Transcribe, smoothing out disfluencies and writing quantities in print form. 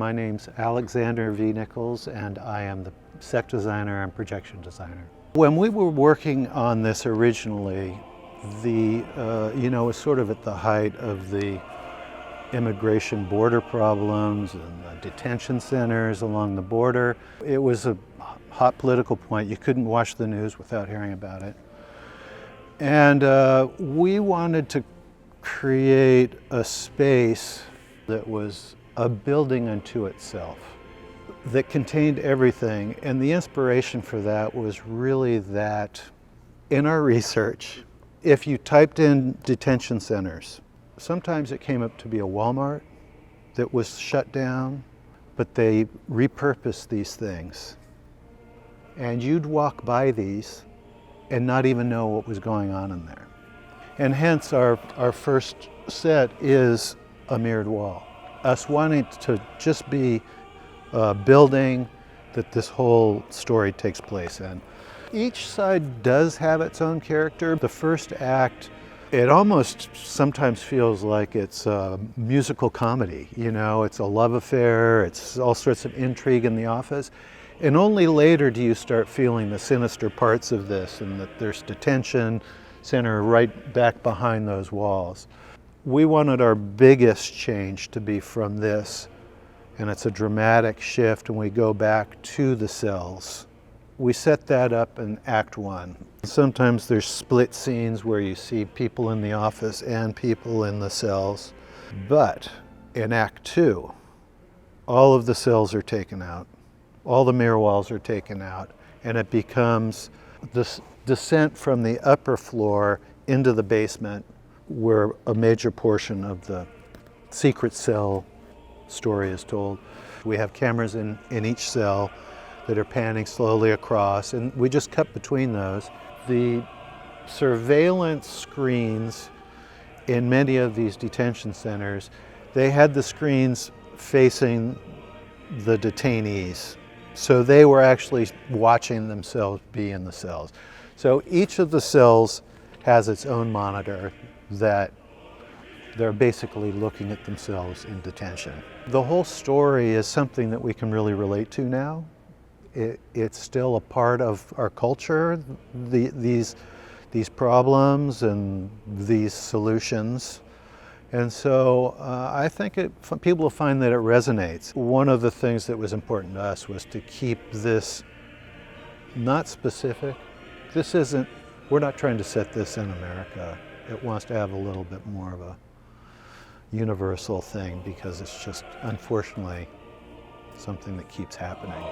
My name's Alexander V. Nichols, and I am the set designer and projection designer. When we were working on this originally, it was sort of at the height of the immigration border problems and the detention centers along the border. It was a hot political point. You couldn't watch the news without hearing about it. And we wanted to create a space that was a building unto itself, that contained everything. And the inspiration for that was really that in our research, if you typed in detention centers, sometimes it came up to be a Walmart that was shut down, but they repurposed these things. And you'd walk by these and not even know what was going on in there. And hence our first set is a mirrored wall. Us wanting to just be a building that this whole story takes place in. Each side does have its own character. The first act, it almost sometimes feels like it's a musical comedy. It's a love affair, it's all sorts of intrigue in the office. And only later do you start feeling the sinister parts of this, and that there's detention center right back behind those walls. We wanted our biggest change to be from this, and it's a dramatic shift, and we go back to the cells. We set that up in Act 1. Sometimes there's split scenes where you see people in the office and people in the cells. But in Act 2, all of the cells are taken out. All the mirror walls are taken out, and it becomes this descent from the upper floor into the basement, where a major portion of the secret cell story is told. We have cameras in each cell that are panning slowly across, and we just cut between those. The surveillance screens in many of these detention centers, they had the screens facing the detainees. So they were actually watching themselves be in the cells. So each of the cells has its own monitor that they're basically looking at themselves in detention. The whole story is something that we can really relate to now. It's still a part of our culture, these problems and these solutions. And so I think people will find that it resonates. One of the things that was important to us was to keep this not specific. We're not trying to set this in America. It wants to have a little bit more of a universal thing, because it's just, unfortunately, something that keeps happening.